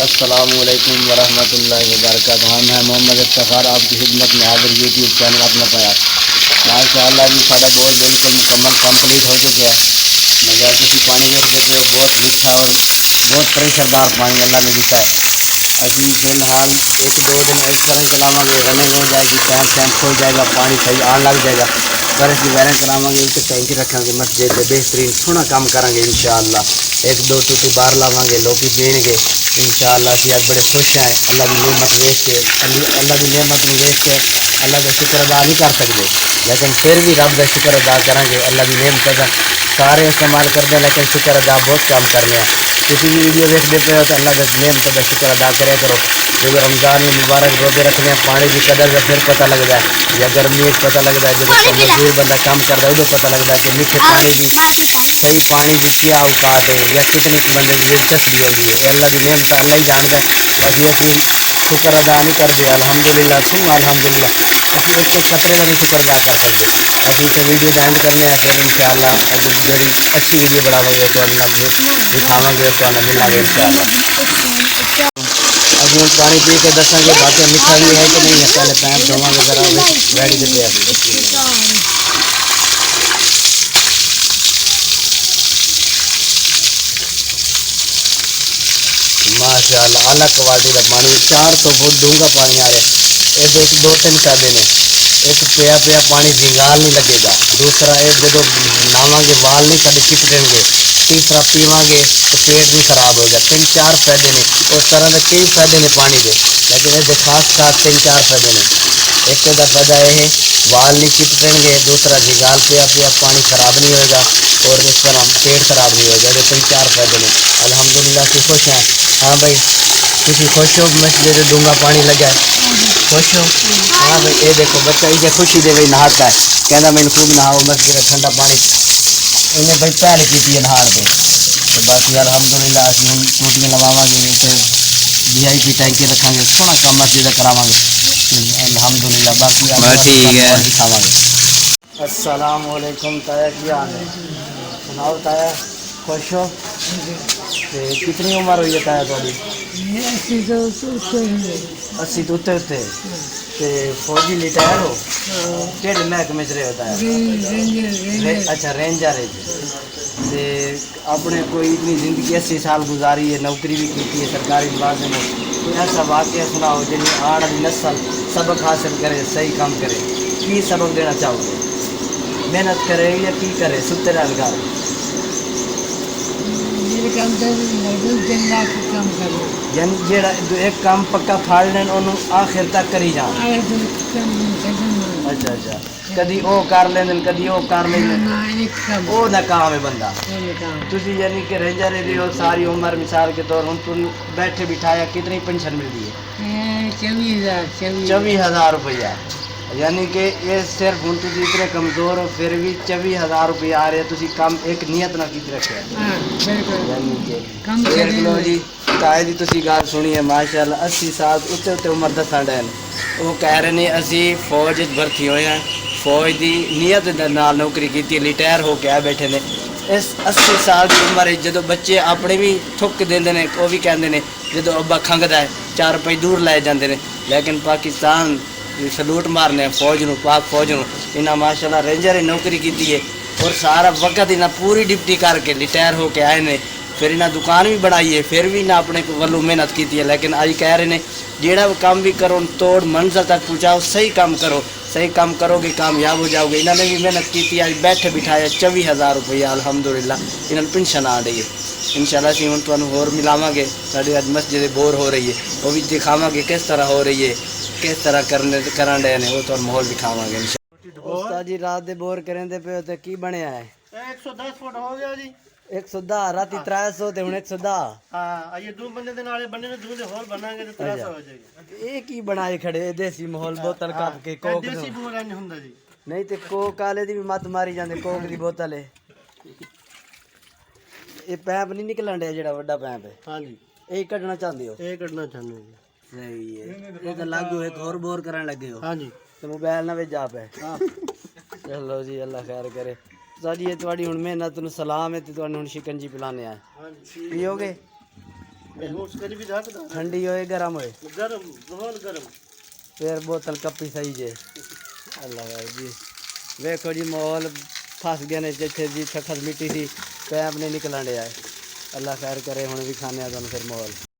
السلام علیکم ورحمۃ اللہ وبرکاتہ. میں محمد افتخار آپ کی خدمت میں حاضر. یوٹیوب چینل اپنا پیار ماشاء اللہ جی سارا بہت بالکل مکمل کمپلیٹ ہو چکے ہیں. مگر کسی پانی دیکھتے تھے بہت میٹھا اور بہت پریشر دار پانی اللہ نے دیتا ہے. ابھی فی الحال ایک دو دن اس طرح چلاواں گے رننگ ہو جائے گی ٹینک کھل جائے گا پانی صحیح آن لگ جائے گا. پھر اس کی ویرنگ کراواں گے ایک ٹینکی رکھاں گے مسجد سے بہترین سونا کام کریں گے انشاءاللہ. ایک دو ٹوٹی باہر لاواں گے لوگ پین گے انشاءاللہ. اسی آج بڑے خوش ہیں اللہ کی نعمت ویچ کے اللہ کی نعمت میں ویچ کے اللہ کا شکر ادا نہیں کر سکتے لیکن پھر بھی رب کا شکر ادا کریں گے. اللہ کی نعمت کا سارے استعمال کرتے ہیں لیکن شکر ادا بہت کام کرنے ہیں. کسی بھی ویڈیو دیکھتے پہ ہو تو اللہ کا نعمت کا شکر ادا کریا کرو. جب رمضان مبارک روزے رکھنے ہیں پانی کی قدر کا پھر پتہ لگتا ہے یا گرمی پتہ لگتا ہے جب مزدور بندہ کام کرتا ہے ادھر پتہ لگتا ہے کہ میٹھے پانی کی صحیح پانی کی کیا اوقات ہے یا کتنی بندے کی دلچسپی ہوتی ہے. اللہ کی نعمت اللہ ہی جانتا ہے. باقی اسی شکر ادا نہیں کرتے الحمدللہ سن الحمدللہ. اسی ایک قطرے کا بھی شکر ادا کر سکتے. ابھی تو ویڈیو اینڈ کرنے ہیں پھر انشاءاللہ جی اچھی ویڈیو بناواں گے تو دکھاواں گے تو ملنا گے انشاءاللہ. ابھی ہم پانی پی کے دساں گے باقی میٹھا بھی ہے کہ نہیں ہے. پہلے پین دھواں گے ذرا ریڈی دیتے ہیں. ماشاء اللہ الگ کوالٹی کا پانی 400 فٹ ڈونگا پانی آ رہا ہے. یہ ایک دو تین فائدے نے. ایک پیا پیا پانی جھنگال نہیں لگے گا. دوسرا ایک جدو نہاواں گے وال نہیں سارے چٹیں گے. تیسرا پیواں گے تو پیٹ نہیں خراب ہوگا. 3-4 فائدے نے. اس طرح کے کئی فائدے نے پانی کے لیکن یہ خاص 3-4 فائدے نے. ایک کا فائدہ یہ ہے وال نہیں چٹیں گے. دوسرا جھنگال پیا پیا پانی خراب نہیں ہوگا اور اس طرح پیٹ خراب نہیں ہوگا. یہ 3-4 فائدے نے. الحمدللہ سے خوش ہیں. ہاں بھائی تھی خوش ہو مسجد سے ڈونگا پانی لگا ہے خوش ہو. ہاں بھائی یہ دیکھو بچہ یہ خوشی دے بھائی نہاتا ہے کہنا میں خوب نہاؤ مسجد کا ٹھنڈا پانی انہیں بھائی پہلے پیتی ہے نہار پہ. تو باقی الحمدللہ اسی ہوں ٹوٹیاں لواواں گے تو وی آئی پی ٹینکی رکھاں گے سونا کام مسجد کا کراواں گے الحمدللہ. باقی دکھاواں گے. السلام علیکم تایا کیا حال ہے سناؤ تایا خوش ہو. کتنی عمر ہوئی ہے تایا تھوڑی 80 تو اتنے فوجی ریٹائر ہو کہڑے محکمے چ رہے ہوتا ہے. اچھا رینجر ہے. اپنے کوئی اتنی زندگی 80 سال گزاری ہے نوکری بھی کی ہے سرکاری ملازم ہے. کوئی ایسا واقعہ سناؤ جن آنے والی نسل سبق حاصل کرے صحیح کام کرے. کی سبق دینا چاہو گے محنت کرے یا کی کرے ستے روزگار یعنی جیڑا ایک کام پکا پھاڑ لین انہوں آخر تک کری جان. اچھا اچھا کدی او کر لین کدی او کر لین او ناکام ہے بندہ. تسی یعنی کہ رینجر رہی ہو ساری عمر مثال کے طور ہوں بیٹھے بٹھایا کتنی پینشن ملتی ہے 24,000 روپیہ. یعنی کہ یہ صرف ہوں تھی اتنے کمزور ہو پھر بھی 24,000 روپیہ آ رہے تھی کام ایک نیت نہ کی رکھے. یعنی کہ لو جی تائے دی تسی گال سنی ہے ماشاء اللہ 80 سال اتنے اتنے عمر دساں ڈین وہ کہہ رہے ہیں اسی فوج بھرتی ہوئے ہیں فوج دی نیت نال نوکری کی ریٹائر ہو کے آئے بیٹھے نے. اس 80 سال کی عمر جدو بچے اپنے بھی ٹھک دیں وہ بھی کہتے ہیں جدو ابا کھنگتا ہے 4 روپئے دور لے جاتے ہیں. لیکن پاکستان سلوٹ مارنے فوج نو پاک فوج نو انہیں ماشاء اللہ رینجر نوکری کی ہے اور سارا وقت انہیں پوری ڈپٹی کر کے ریٹائر ہو کے آئے ہیں. پھر انہیں دکان بھی بنائی ہے پھر بھی انہیں اپنے ولوں محنت کی ہے. لیکن آج کہہ رہے ہیں جیڑا کام بھی کرو توڑ منزل تک پہنچاؤ صحیح کام کرو گے کامیاب ہو جاؤ گے. انہوں نے بھی محنت کی آج بیٹھے بٹھایا 24,000 روپیہ الحمدللہ انہوں نے پینشن آ رہی ہے. انشاءاللہ اسی ہوں تمہیں ہور ملاواں گے. ساری اج مسجد بور ہو رہی ہے وہ بھی دکھاواں گے کس طرح ہو رہی ہے کس طرح کرن ڈے نے وہ تو ماحول دکھاواں گے. استاد جی رات دے بور کریں دے پہ تے کی بنیا ہے 110 فٹ ہو گیا جی 110 راتی 300 تے ہن 110. ہاں یہ دو بندے دے نالے بننے دو دے ہول بناں گے تے 300 ہو جائے گا. اے کی بنائے کھڑے دیسی ماحول بوتل کپ کے کوک دیسی بورا نہیں ہوندا جی نہیں تے کوک والے دی بھی مت ماری جاندے کوک دی بوتل ہے. یہ پیپ نہیں نکلن ڈیا جڑا وڈا پیپ ہے. ہاں جی اے کڈنا چاہندے ہو یہ کڈنا چاہنے جی صحیح ہے. یہ تے لاگو ایک اور بور کرن لگے ہو ہاں جی تے موبائل نہ وچ جا پے. ہاں چلو جی اللہ خیر کرے. جی تھوڑی ہوں محنت نو سلام ہے تو ہوں شکنجی پلانے آئے ہاں جی پیو گے उसके लिए भी ढक दो ठंडी होए गरम होए गरम बहुत गरम फिर बोतल कपी सही जे अल्लाह भाई जी वेखो जी माहौल फस गए ने जिथे जी खस मिट्टी सी कैब नहीं निकलन डया है अल्लाह खैर करे हुण भी खाने फिर माहौल